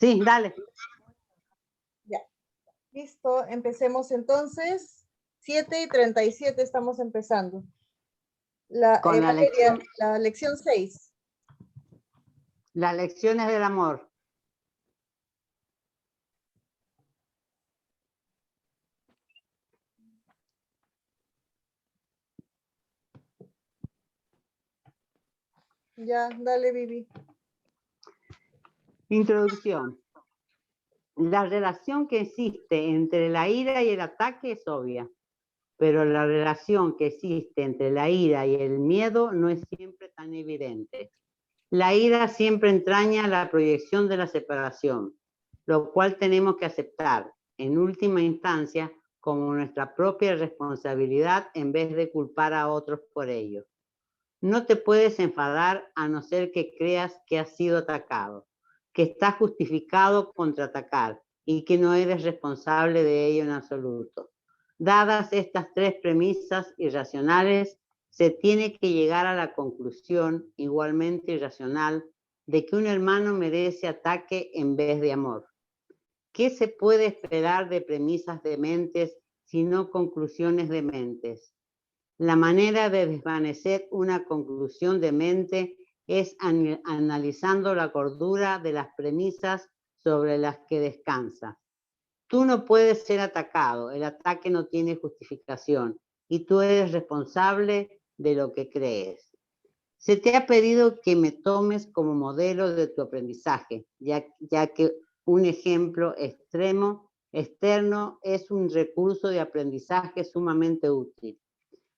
Sí, dale. Ya. Listo, empecemos entonces. 7:37 estamos empezando. Con la lección. La lección 6. Las lecciones del amor. Ya, dale, Vivi. Introducción. La relación que existe entre la ira y el ataque es obvia, pero la relación que existe entre la ira y el miedo no es siempre tan evidente. La ira siempre entraña la proyección de la separación, lo cual tenemos que aceptar, en última instancia, como nuestra propia responsabilidad en vez de culpar a otros por ello. No te puedes enfadar a no ser que creas que has sido atacado, que está justificado contraatacar y que no eres responsable de ello en absoluto. Dadas estas tres premisas irracionales, se tiene que llegar a la conclusión, igualmente irracional, de que un hermano merece ataque en vez de amor. ¿Qué se puede esperar de premisas dementes sino conclusiones dementes? La manera de desvanecer una conclusión demente es analizando la cordura de las premisas sobre las que descansa. Tú no puedes ser atacado, el ataque no tiene justificación y tú eres responsable de lo que crees. Se te ha pedido que me tomes como modelo de tu aprendizaje, ya que un ejemplo externo es un recurso de aprendizaje sumamente útil.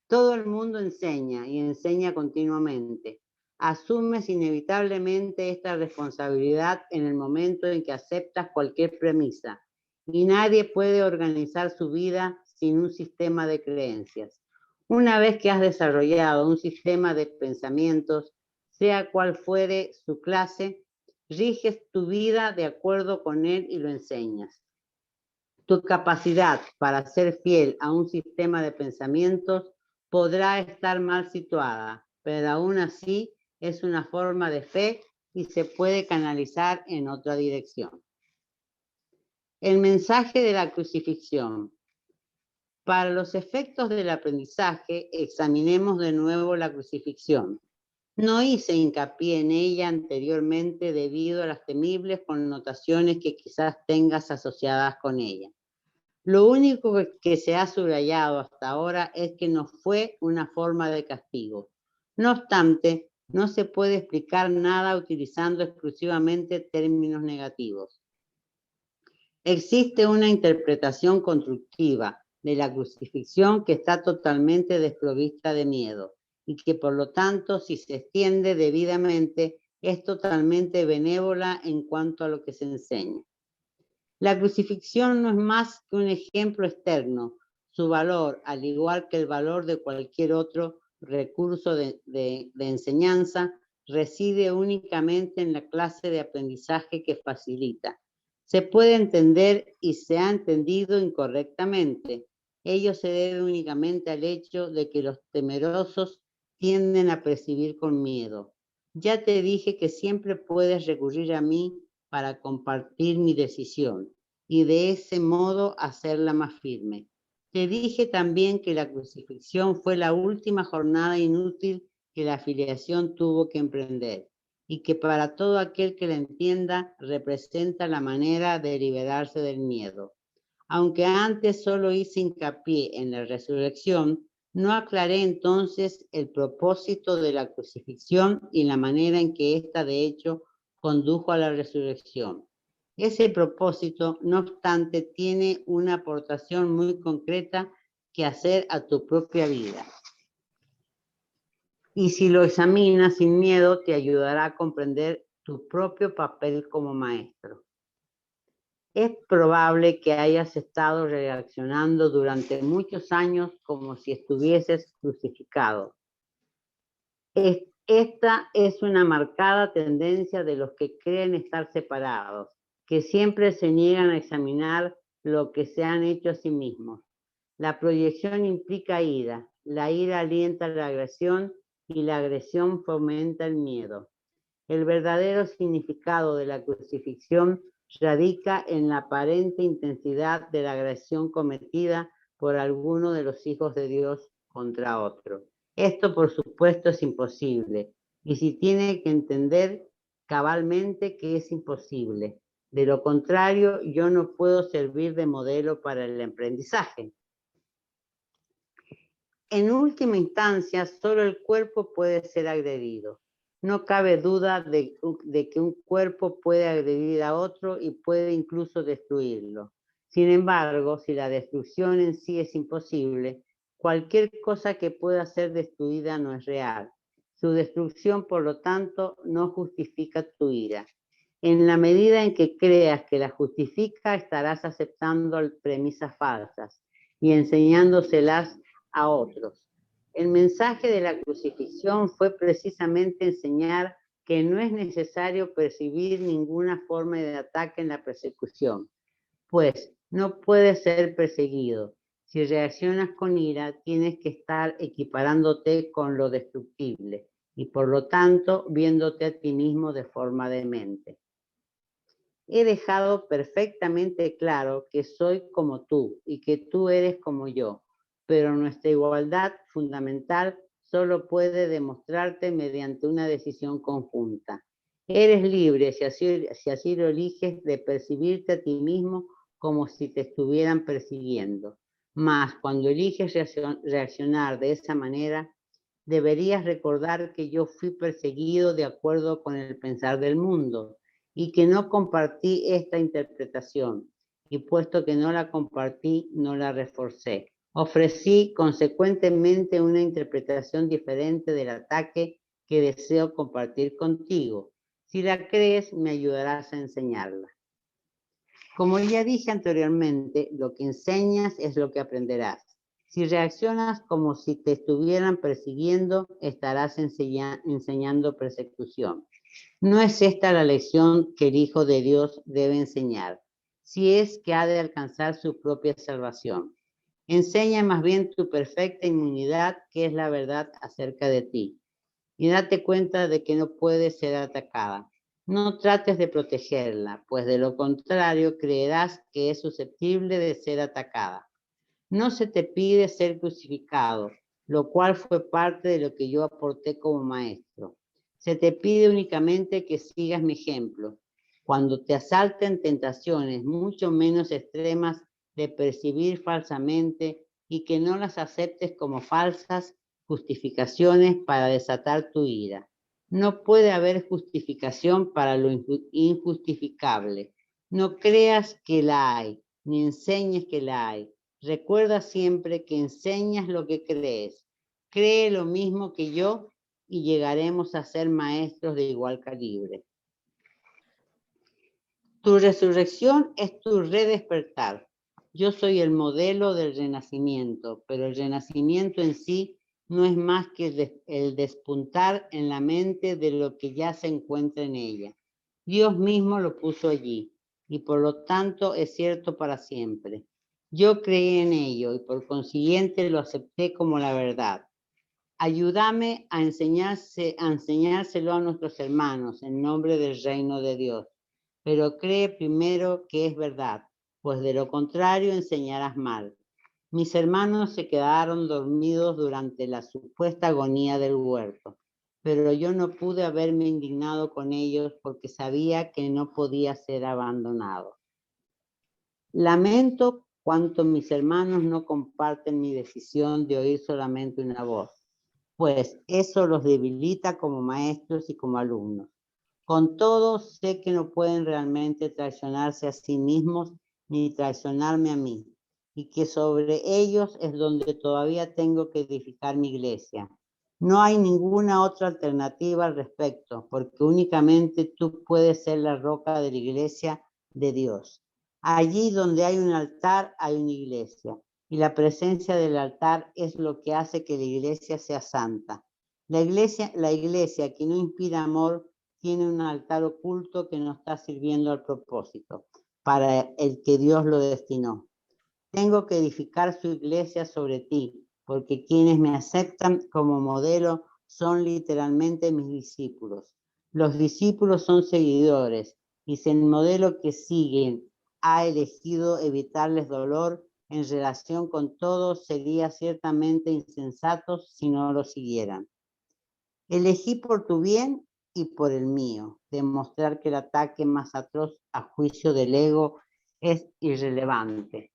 Todo el mundo enseña y enseña continuamente. Asumes inevitablemente esta responsabilidad en el momento en que aceptas cualquier premisa y nadie puede organizar su vida sin un sistema de creencias. Una vez que has desarrollado un sistema de pensamientos, sea cual fuere su clase, riges tu vida de acuerdo con él y lo enseñas. Tu capacidad para ser fiel a un sistema de pensamientos podrá estar mal situada, pero aún así es una forma de fe y se puede canalizar en otra dirección. El mensaje de la crucifixión. Para los efectos del aprendizaje, examinemos de nuevo la crucifixión. No hice hincapié en ella anteriormente debido a las temibles connotaciones que quizás tengas asociadas con ella. Lo único que se ha subrayado hasta ahora es que no fue una forma de castigo. No obstante, no se puede explicar nada utilizando exclusivamente términos negativos. Existe una interpretación constructiva de la crucifixión que está totalmente desprovista de miedo y que por lo tanto, si se extiende debidamente, es totalmente benévola en cuanto a lo que se enseña. La crucifixión no es más que un ejemplo externo. Su valor, al igual que el valor de cualquier otro recurso de enseñanza, reside únicamente en la clase de aprendizaje que facilita. Se puede entender y se ha entendido incorrectamente. Ello se debe únicamente al hecho de que los temerosos tienden a percibir con miedo. Ya te dije que siempre puedes recurrir a mí para compartir mi decisión y de ese modo hacerla más firme. Te dije también que la crucifixión fue la última jornada inútil que la afiliación tuvo que emprender y que para todo aquel que la entienda representa la manera de liberarse del miedo. Aunque antes solo hice hincapié en la resurrección, no aclaré entonces el propósito de la crucifixión y la manera en que ésta de hecho condujo a la resurrección. Ese propósito, no obstante, tiene una aportación muy concreta que hacer a tu propia vida. Y si lo examinas sin miedo, te ayudará a comprender tu propio papel como maestro. Es probable que hayas estado reaccionando durante muchos años como si estuvieses crucificado. Esta es una marcada tendencia de los que creen estar separados, que siempre se niegan a examinar lo que se han hecho a sí mismos. La proyección implica ira, la ira alienta la agresión y la agresión fomenta el miedo. El verdadero significado de la crucifixión radica en la aparente intensidad de la agresión cometida por alguno de los hijos de Dios contra otro. Esto, por supuesto, es imposible, y se tiene que entender cabalmente que es imposible. De lo contrario, yo no puedo servir de modelo para el aprendizaje. En última instancia, solo el cuerpo puede ser agredido. No cabe duda de que un cuerpo puede agredir a otro y puede incluso destruirlo. Sin embargo, si la destrucción en sí es imposible, cualquier cosa que pueda ser destruida no es real. Su destrucción, por lo tanto, no justifica tu ira. En la medida en que creas que la justifica, estarás aceptando premisas falsas y enseñándoselas a otros. El mensaje de la crucifixión fue precisamente enseñar que no es necesario percibir ninguna forma de ataque en la persecución, pues no puedes ser perseguido. Si reaccionas con ira, tienes que estar equiparándote con lo destructible y por lo tanto viéndote a ti mismo de forma demente. He dejado perfectamente claro que soy como tú y que tú eres como yo, pero nuestra igualdad fundamental solo puede demostrarte mediante una decisión conjunta. Eres libre, si así lo eliges, de percibirte a ti mismo como si te estuvieran persiguiendo. Mas cuando eliges reaccionar de esa manera, deberías recordar que yo fui perseguido de acuerdo con el pensar del mundo y que no compartí esta interpretación, y puesto que no la compartí, no la reforcé. Ofrecí consecuentemente una interpretación diferente del ataque que deseo compartir contigo. Si la crees, me ayudarás a enseñarla. Como ya dije anteriormente, lo que enseñas es lo que aprenderás. Si reaccionas como si te estuvieran persiguiendo, estarás enseñando persecución. No es esta la lección que el Hijo de Dios debe enseñar, si es que ha de alcanzar su propia salvación. Enseña más bien tu perfecta inmunidad, que es la verdad acerca de ti, y date cuenta de que no puedes ser atacada. No trates de protegerla, pues de lo contrario creerás que es susceptible de ser atacada. No se te pide ser crucificado, lo cual fue parte de lo que yo aporté como maestro. Se te pide únicamente que sigas mi ejemplo. Cuando te asalten tentaciones mucho menos extremas de percibir falsamente y que no las aceptes como falsas justificaciones para desatar tu ira. No puede haber justificación para lo injustificable. No creas que la hay, ni enseñes que la hay. Recuerda siempre que enseñas lo que crees. Cree lo mismo que yo y llegaremos a ser maestros de igual calibre. Tu resurrección es tu redespertar. Yo soy el modelo del renacimiento, pero el renacimiento en sí no es más que el despuntar en la mente de lo que ya se encuentra en ella. Dios mismo lo puso allí y por lo tanto es cierto para siempre. Yo creí en ello y por consiguiente lo acepté como la verdad. Ayúdame a enseñárselo a nuestros hermanos en nombre del reino de Dios. Pero cree primero que es verdad, pues de lo contrario enseñarás mal. Mis hermanos se quedaron dormidos durante la supuesta agonía del huerto, pero yo no pude haberme indignado con ellos porque sabía que no podía ser abandonado. Lamento cuanto mis hermanos no comparten mi decisión de oír solamente una voz, pues eso los debilita como maestros y como alumnos. Con todo, sé que no pueden realmente traicionarse a sí mismos ni traicionarme a mí, y que sobre ellos es donde todavía tengo que edificar mi iglesia. No hay ninguna otra alternativa al respecto, porque únicamente tú puedes ser la roca de la iglesia de Dios. Allí donde hay un altar, hay una iglesia, y la presencia del altar es lo que hace que la iglesia sea santa. La iglesia que no inspira amor, tiene un altar oculto que no está sirviendo al propósito para el que Dios lo destinó. Tengo que edificar su iglesia sobre ti, porque quienes me aceptan como modelo son literalmente mis discípulos. Los discípulos son seguidores, y si el modelo que siguen ha elegido evitarles dolor en relación con todos, sería ciertamente insensato si no lo siguieran. Elegí por tu bien y por el mío, demostrar que el ataque más atroz a juicio del ego es irrelevante,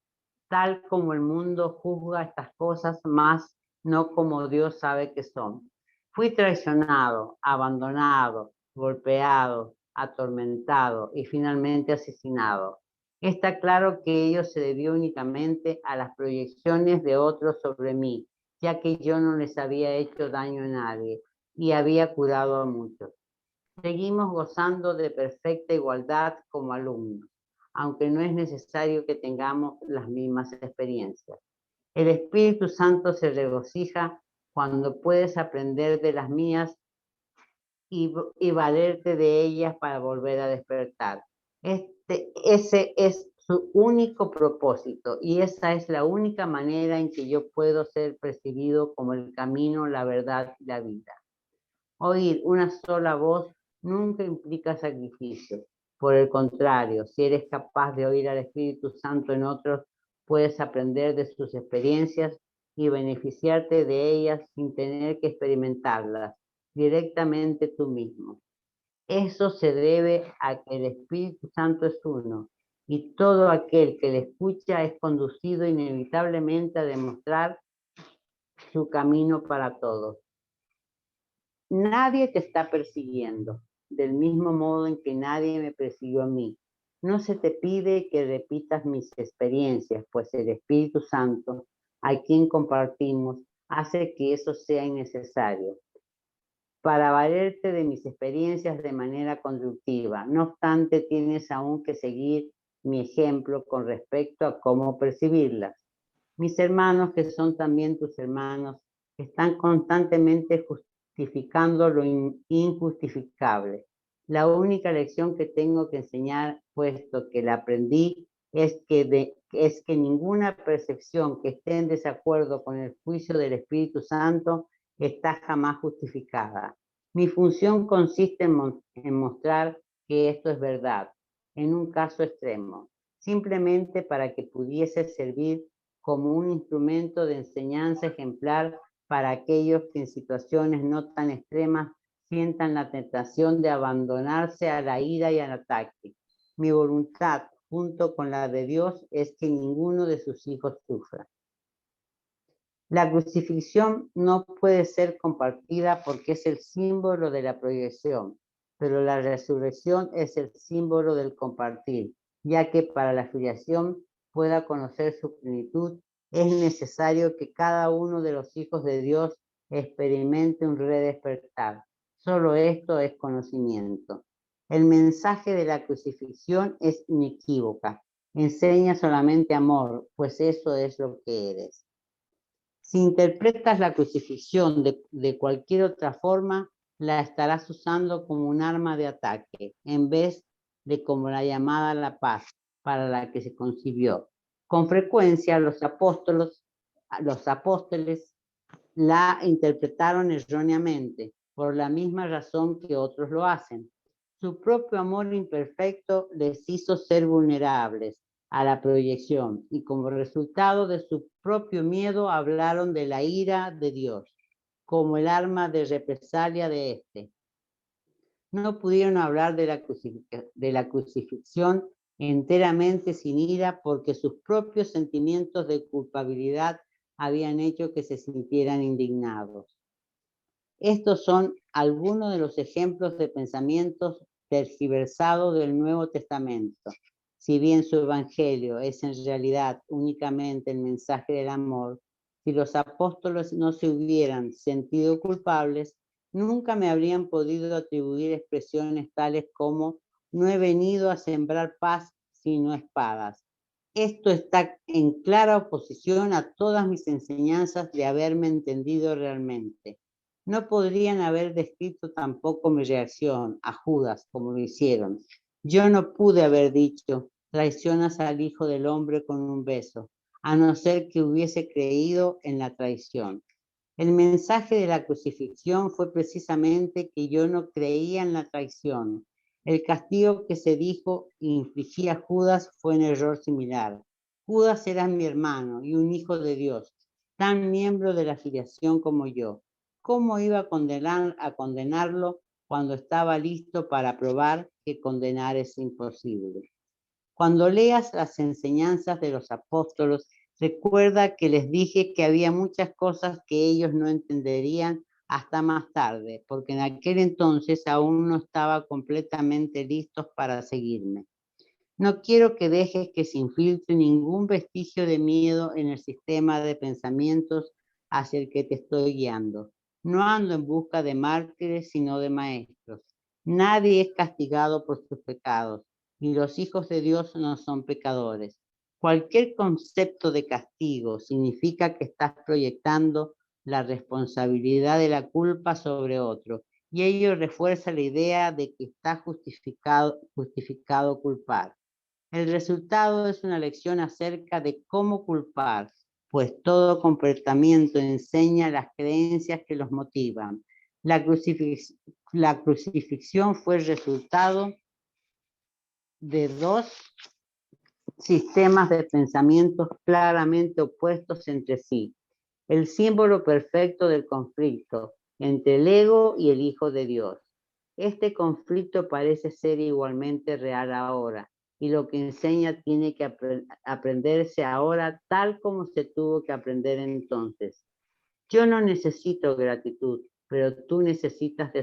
tal como el mundo juzga estas cosas, más no como Dios sabe que son. Fui traicionado, abandonado, golpeado, atormentado y finalmente asesinado. Está claro que ello se debió únicamente a las proyecciones de otros sobre mí, ya que yo no les había hecho daño a nadie y había curado a muchos. Seguimos gozando de perfecta igualdad como alumnos, aunque no es necesario que tengamos las mismas experiencias. El Espíritu Santo se regocija cuando puedes aprender de las mías y valerte de ellas para volver a despertar. Ese es su único propósito y esa es la única manera en que yo puedo ser percibido como el camino, la verdad y la vida. Oír una sola voz nunca implica sacrificio. Por el contrario, si eres capaz de oír al Espíritu Santo en otros, puedes aprender de sus experiencias y beneficiarte de ellas sin tener que experimentarlas directamente tú mismo. Eso se debe a que el Espíritu Santo es uno y todo aquel que le escucha es conducido inevitablemente a demostrar su camino para todos. Nadie te está persiguiendo, del mismo modo en que nadie me persiguió a mí. No se te pide que repitas mis experiencias, pues el Espíritu Santo, a quien compartimos, hace que eso sea innecesario para valerte de mis experiencias de manera conductiva. No obstante, tienes aún que seguir mi ejemplo con respecto a cómo percibirlas. Mis hermanos, que son también tus hermanos, están constantemente justificando lo injustificable. La única lección que tengo que enseñar, puesto que la aprendí, es que ninguna percepción que esté en desacuerdo con el juicio del Espíritu Santo está jamás justificada. Mi función consiste en mostrar que esto es verdad, en un caso extremo, simplemente para que pudiese servir como un instrumento de enseñanza ejemplar para aquellos que en situaciones no tan extremas sientan la tentación de abandonarse a la ira y al ataque. Mi voluntad, junto con la de Dios, es que ninguno de sus hijos sufra. La crucifixión no puede ser compartida porque es el símbolo de la proyección, pero la resurrección es el símbolo del compartir, ya que para la filiación pueda conocer su plenitud, es necesario que cada uno de los hijos de Dios experimente un redespertar. Solo esto es conocimiento. El mensaje de la crucifixión es inequívoca. Enseña solamente amor, pues eso es lo que eres. Si interpretas la crucifixión de cualquier otra forma, la estarás usando como un arma de ataque, en vez de como la llamada a la paz, para la que se concibió. Con frecuencia los apóstoles la interpretaron erróneamente, por la misma razón que otros lo hacen. Su propio amor imperfecto les hizo ser vulnerables a la proyección y como resultado de su propio miedo hablaron de la ira de Dios como el arma de represalia de éste. No pudieron hablar de la crucifixión enteramente sin ira porque sus propios sentimientos de culpabilidad habían hecho que se sintieran indignados. Estos son algunos de los ejemplos de pensamientos tergiversados del Nuevo Testamento. Si bien su evangelio es en realidad únicamente el mensaje del amor, si los apóstoles no se hubieran sentido culpables, nunca me habrían podido atribuir expresiones tales como no he venido a sembrar paz sino espadas. Esto está en clara oposición a todas mis enseñanzas de haberme entendido realmente. No podrían haber descrito tampoco mi reacción a Judas como lo hicieron. Yo no pude haber dicho, traicionas al Hijo del Hombre con un beso, a no ser que hubiese creído en la traición. El mensaje de la crucifixión fue precisamente que yo no creía en la traición. El castigo que se dijo infligía a Judas fue un error similar. Judas era mi hermano y un hijo de Dios, tan miembro de la filiación como yo. ¿Cómo iba a condenarlo cuando estaba listo para probar que condenar es imposible? Cuando leas las enseñanzas de los apóstolos, recuerda que les dije que había muchas cosas que ellos no entenderían hasta más tarde, porque en aquel entonces aún no estaba completamente listos para seguirme. No quiero que dejes que se infiltre ningún vestigio de miedo en el sistema de pensamientos hacia el que te estoy guiando. No ando en busca de mártires, sino de maestros. Nadie es castigado por sus pecados, y los hijos de Dios no son pecadores. Cualquier concepto de castigo significa que estás proyectando la responsabilidad de la culpa sobre otro, y ello refuerza la idea de que está justificado culpar. El resultado es una lección acerca de cómo culpar, pues todo comportamiento enseña las creencias que los motivan. La crucifixión fue el resultado de dos sistemas de pensamientos claramente opuestos entre sí. El símbolo perfecto del conflicto entre el ego y el Hijo de Dios. Este conflicto parece ser igualmente real ahora, y lo que enseña tiene que aprenderse ahora tal como se tuvo que aprender entonces. Yo no necesito gratitud, pero tú necesitas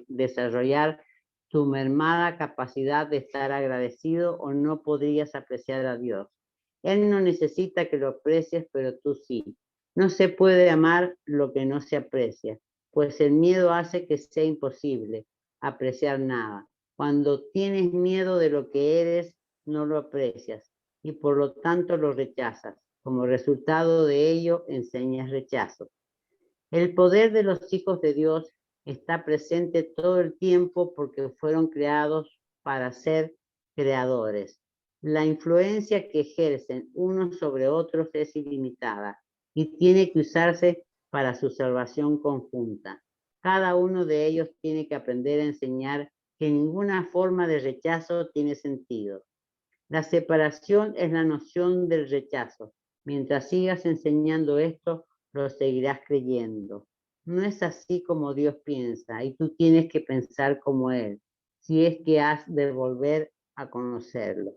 desarrollar tu mermada capacidad de estar agradecido o no podrías apreciar a Dios. Él no necesita que lo aprecies, pero tú sí. No se puede amar lo que no se aprecia, pues el miedo hace que sea imposible apreciar nada. Cuando tienes miedo de lo que eres, no lo aprecias y por lo tanto lo rechazas. Como resultado de ello, enseñas rechazo. El poder de los hijos de Dios está presente todo el tiempo porque fueron creados para ser creadores. La influencia que ejercen unos sobre otros es ilimitada y tiene que usarse para su salvación conjunta. Cada uno de ellos tiene que aprender a enseñar que ninguna forma de rechazo tiene sentido. La separación es la noción del rechazo. Mientras sigas enseñando esto, lo seguirás creyendo. No es así como Dios piensa y tú tienes que pensar como Él, si es que has de volver a conocerlo.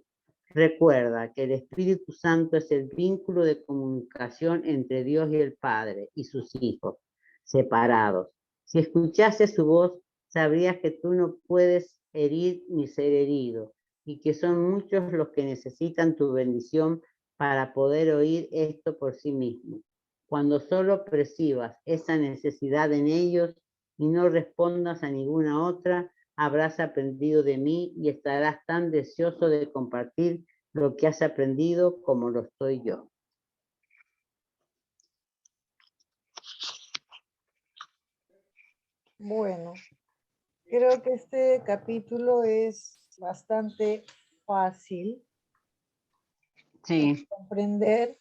Recuerda que el Espíritu Santo es el vínculo de comunicación entre Dios y el Padre y sus hijos, separados. Si escuchases su voz, sabrías que tú no puedes herir ni ser herido y que son muchos los que necesitan tu bendición para poder oír esto por sí mismos. Cuando solo percibas esa necesidad en ellos y no respondas a ninguna otra, habrás aprendido de mí y estarás tan deseoso de compartir lo que has aprendido como lo estoy yo. Bueno, creo que este capítulo es bastante fácil de Sí, comprender.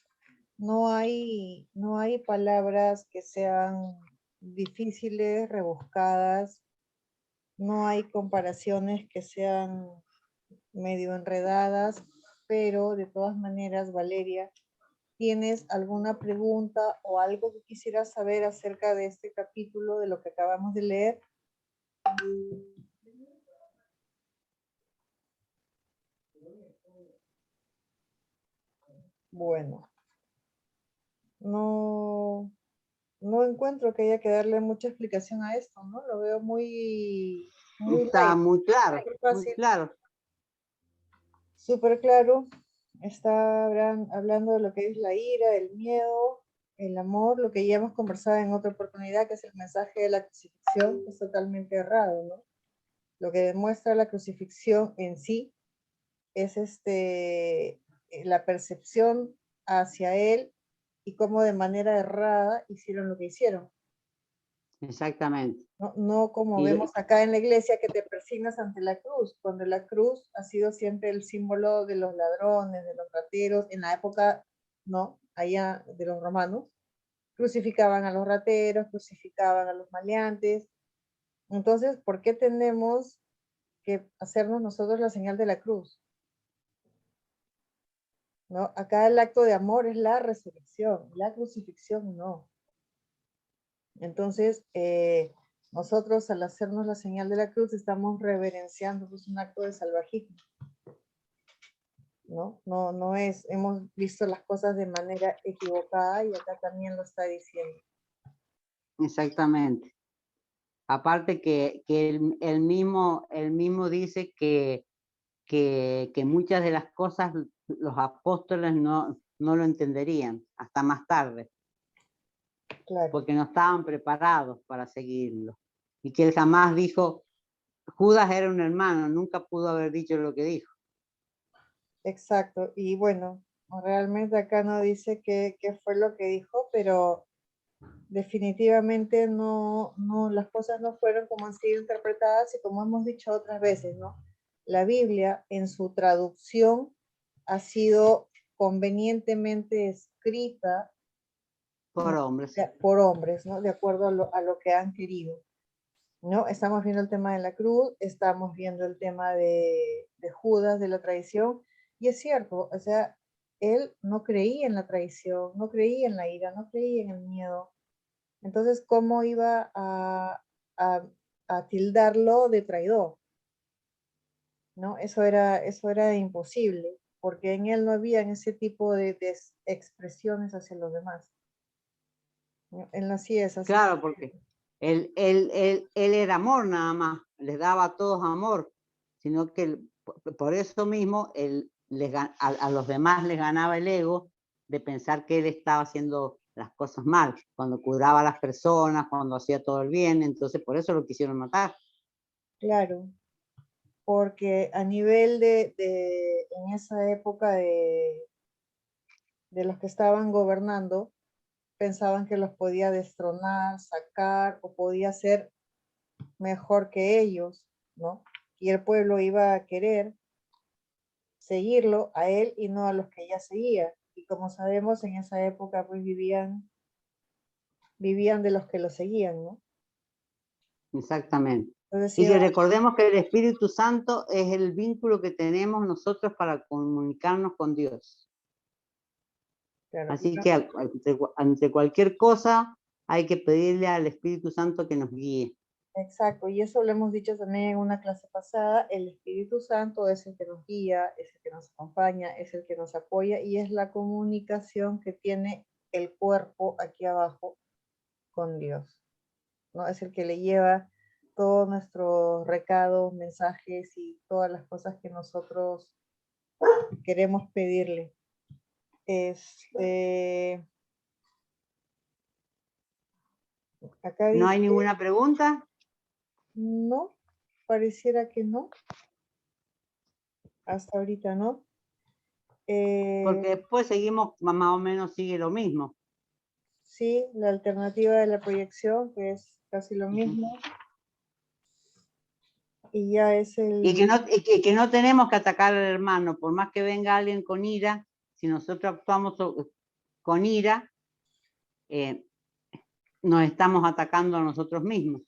No hay palabras que sean difíciles, rebuscadas. No hay comparaciones que sean medio enredadas, pero de todas maneras, Valeria, ¿tienes alguna pregunta o algo que quisieras saber acerca de este capítulo, de lo que acabamos de leer? Bueno, no, no encuentro que haya que darle mucha explicación a esto, ¿no? Lo veo muy está light, muy claro, muy muy fácil, claro. súper claro. Está hablando de lo que es la ira, el miedo, el amor, lo que ya hemos conversado en otra oportunidad, que es el mensaje de la crucifixión, que es totalmente errado, ¿no? Lo que demuestra la crucifixión en sí es la percepción hacia él y cómo de manera errada hicieron lo que hicieron. Exactamente. No, no como Y, vemos acá en la iglesia que te persignas ante la cruz, cuando la cruz ha sido siempre el símbolo de los ladrones, de los rateros, en la época, ¿no? Allá de los romanos, crucificaban a los rateros, crucificaban a los maleantes. Entonces, ¿por qué tenemos que hacernos nosotros la señal de la cruz, ¿no? Acá el acto de amor es la resurrección, la crucifixión no. Entonces, nosotros al hacernos la señal de la cruz estamos reverenciando, pues, un acto de salvajismo, ¿no? No es, hemos visto las cosas de manera equivocada y acá también lo está diciendo. Exactamente. Aparte que él mismo dice que muchas de las cosas los apóstoles no lo entenderían hasta más tarde. Claro. Porque no estaban preparados para seguirlo. Y que él jamás dijo, Judas era un hermano, nunca pudo haber dicho lo que dijo. Exacto. Y bueno, realmente acá no dice qué fue lo que dijo, pero definitivamente no, las cosas no fueron como han sido interpretadas y como hemos dicho otras veces, ¿no? La Biblia en su traducción ha sido convenientemente escrita Por hombres. por hombres, ¿no? De acuerdo a lo que han querido, ¿no? Estamos viendo el tema de la cruz, estamos viendo el tema de Judas, de la traición, y es cierto, o sea, él no creía en la traición, no creía en la ira, no creía en el miedo. Entonces, ¿cómo iba a tildarlo de traidor? ¿No? Eso era imposible, porque en él no había ese tipo de expresiones hacia los demás. ¿No? Él así es así. Claro, porque él era amor nada más, les daba a todos amor, sino que por eso mismo a los demás les ganaba el ego de pensar que él estaba haciendo las cosas mal, cuando curaba a las personas, cuando hacía todo el bien, entonces por eso lo quisieron matar. Claro, porque a nivel en esa época de los que estaban gobernando, pensaban que los podía destronar, sacar o podía ser mejor que ellos, ¿no? Y el pueblo iba a querer seguirlo a él y no a los que ya seguía. Y como sabemos, en esa época pues vivían de los que lo seguían, ¿no? Exactamente. Entonces, Y sí, que recordemos que el Espíritu Santo es el vínculo que tenemos nosotros para comunicarnos con Dios. claro, Así que ante cualquier cosa hay que pedirle al Espíritu Santo que nos guíe. exacto, y eso lo hemos dicho también en una clase pasada, el Espíritu Santo es el que nos guía, es el que nos acompaña, es el que nos apoya y es la comunicación que tiene el cuerpo aquí abajo con Dios, ¿no? Es el que le lleva todos nuestros recados, mensajes y todas las cosas que nosotros queremos pedirle. Acá ¿No hay dice, ninguna pregunta? no, pareciera que no. Hasta ahorita no. Porque después seguimos, más o menos sigue lo mismo. Sí, la alternativa de la proyección, que es casi lo mismo. Y ya es el... Y que no tenemos que atacar al hermano, por más que venga alguien con ira, si nosotros actuamos con ira, nos estamos atacando a nosotros mismos.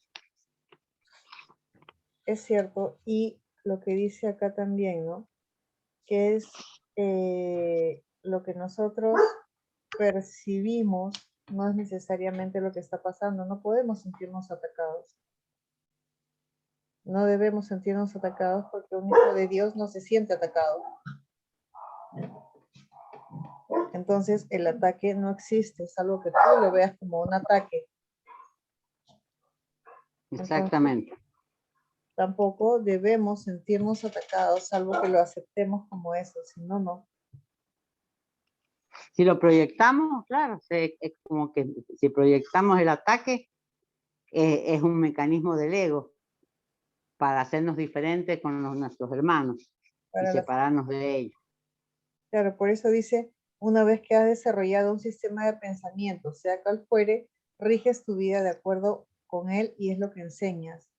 Es cierto, y lo que dice acá también, ¿no? Que es lo que nosotros percibimos no es necesariamente lo que está pasando. No podemos sentirnos atacados. No debemos sentirnos atacados porque un hijo de Dios no se siente atacado. Entonces el ataque no existe, es algo que tú lo veas como un ataque. Exactamente. Entonces, tampoco debemos sentirnos atacados, salvo que lo aceptemos como eso, si no, no. Si lo proyectamos, claro, es como que si proyectamos el ataque, es un mecanismo del ego para hacernos diferentes con nuestros hermanos y separarnos de ellos. Claro, por eso dice, una vez que has desarrollado un sistema de pensamiento, sea cual fuere, riges tu vida de acuerdo con él y es lo que enseñas.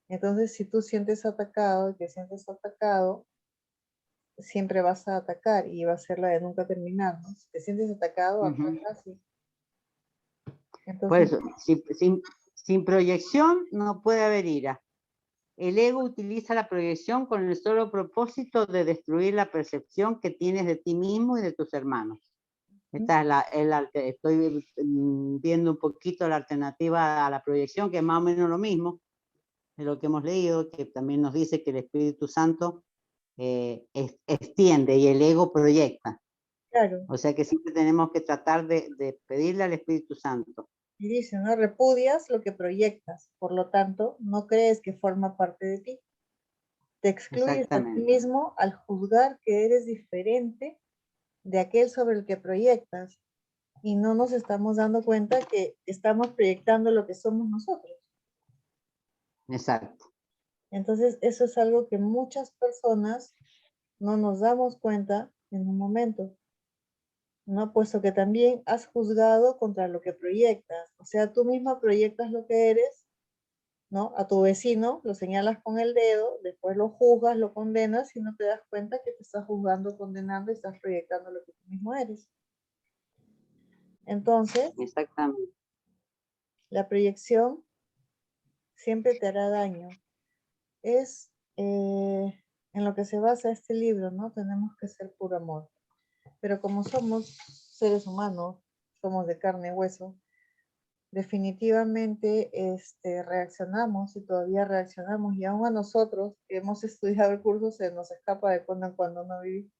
Entonces, si tú sientes atacado, te sientes atacado, siempre vas a atacar y va a ser la de nunca terminar, ¿no? Si te sientes atacado, atacas y... Entonces, Por eso, sin proyección no puede haber ira. el ego utiliza la proyección con el solo propósito de destruir la percepción que tienes de ti mismo y de tus hermanos. Esta es estoy viendo un poquito la alternativa a la proyección, que es más o menos lo mismo de lo que hemos leído, que también nos dice que el Espíritu Santo extiende y el ego proyecta. Claro. O sea que siempre tenemos que tratar de pedirle al Espíritu Santo. Y dice, ¿no? Repudias lo que proyectas, por lo tanto, no crees que forma parte de ti. Te excluyes a ti mismo al juzgar que eres diferente de aquel sobre el que proyectas, y no nos estamos dando cuenta que estamos proyectando lo que somos nosotros. Exacto. Entonces, eso es algo que muchas personas no nos damos cuenta en un momento, ¿no? Puesto que también has juzgado contra lo que proyectas. O sea, tú misma proyectas lo que eres, ¿no? A tu vecino lo señalas con el dedo, después lo juzgas, lo condenas y no te das cuenta que te estás juzgando, condenando y estás proyectando lo que tú mismo eres. Entonces, exactamente, la proyección siempre te hará daño. Es en lo que se basa este libro, ¿no? Tenemos que ser puro amor. Pero como somos seres humanos, somos de carne y hueso, definitivamente reaccionamos y todavía reaccionamos, y aún a nosotros que hemos estudiado el curso se nos escapa de cuando en cuando no vivir.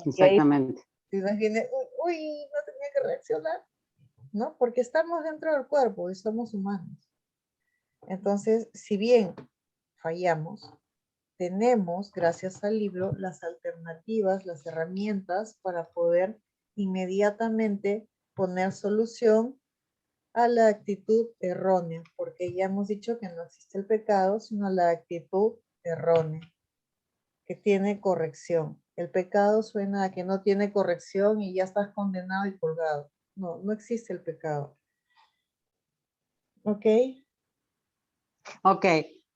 Exactamente. Y ahí, si nos viene, uy, no tenía que reaccionar, ¿no? Porque estamos dentro del cuerpo y somos humanos. Entonces, si bien fallamos, tenemos, gracias al libro, las alternativas, las herramientas para poder inmediatamente poner solución a la actitud errónea, porque ya hemos dicho que no existe el pecado, sino la actitud errónea, que tiene corrección. El pecado suena a que no tiene corrección y ya estás condenado y colgado. No, no existe el pecado. ¿Ok? Ok,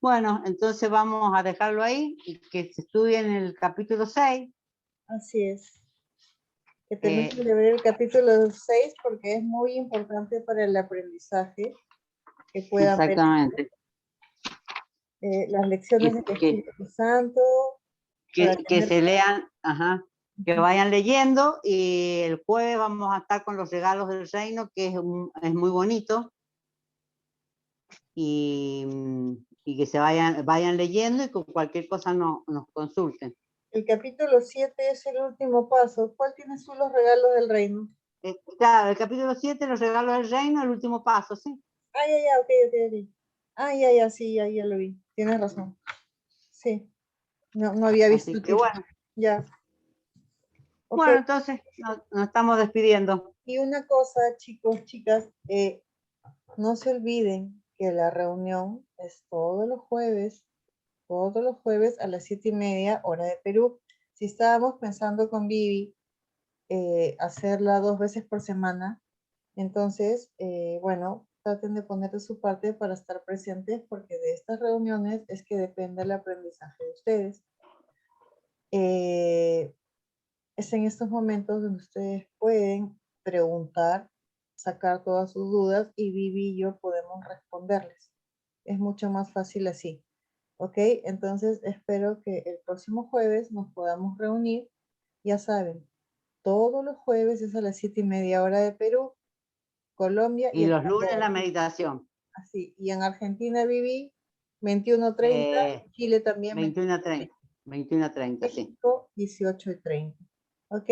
bueno, entonces vamos a dejarlo ahí y que se estudie en el capítulo 6. Así es. Que tenemos que leer el capítulo 6 porque es muy importante para el aprendizaje que puedan ver. Exactamente. Las lecciones del Espíritu Santo. Que se lean, ajá, que vayan leyendo, y el jueves vamos a estar con los regalos del reino, que es muy bonito, y que se vayan leyendo y con cualquier cosa nos consulten. El capítulo 7 es el último paso. ¿Cuál tienes tú los regalos del reino? Claro, el capítulo 7, los regalos del reino, el último paso, ¿sí? Ah, ya, ok. Ah, ya, sí, ya lo vi. Tienes razón. Sí. No había visto. Así que bueno. Ya. Okay. Bueno, entonces nos estamos despidiendo. Y una cosa, chicos, chicas, no se olviden que la reunión es todos los jueves a las 7:30 hora de Perú. Si estábamos pensando con Vivi hacerla 2 veces por semana, entonces, bueno, traten de poner de su parte para estar presentes, porque de estas reuniones es que depende el aprendizaje de ustedes. Es en estos momentos donde ustedes pueden preguntar, sacar todas sus dudas, y Vivi y yo podemos responderles. Es mucho más fácil así. ¿Ok? Entonces espero que el próximo jueves nos podamos reunir. Ya saben, todos los jueves es a las 7:30 hora de Perú, Colombia Y los Ecuador. lunes la meditación. Así. Y en Argentina viví 21:30, Chile también 21:30. 21:30, sí. México 18:30. ¿Ok?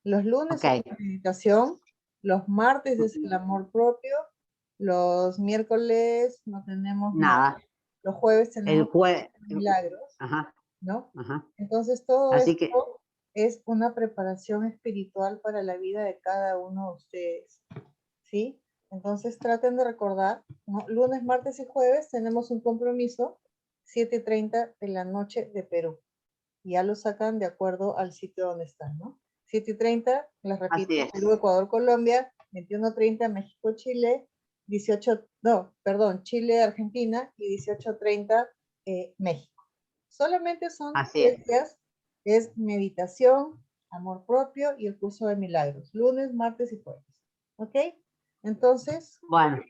Los lunes Okay. es la meditación, los martes es el amor propio, los miércoles no tenemos nada. Los jueves tenemos milagros, ajá, ¿no? Ajá. Entonces todo Así esto es una preparación espiritual para la vida de cada uno de ustedes, ¿sí? Entonces traten de recordar, ¿no? Lunes, martes y jueves tenemos un compromiso, 7:30 de la noche de Perú. Ya lo sacan de acuerdo al sitio donde están, ¿no? 7:30, les repito, Perú, Ecuador, Colombia, 21:30, México, Chile, Chile, Argentina, y 18:30, México. Solamente son 3 días, es meditación, amor propio y el curso de milagros, lunes, martes y jueves. ¿Ok? Entonces, bueno,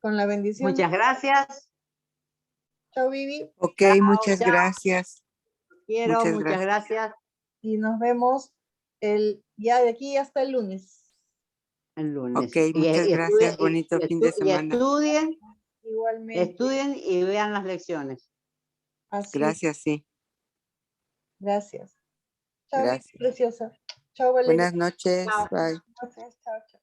con la bendición. Muchas gracias. Chao, Vivi. Ok, Chao, muchas chao. gracias. Quiero, Muchas muchas gracias. Y nos vemos ya de aquí hasta el lunes. El lunes. Ok, muchas gracias. Bonito fin de semana. Igualmente. Estudien y vean las lecciones. Así. Gracias, sí. Gracias. Chao, Vivi, Gracias. preciosa. Chao, Valeria. Buenas noches. Chao. Bye. Chao, chao.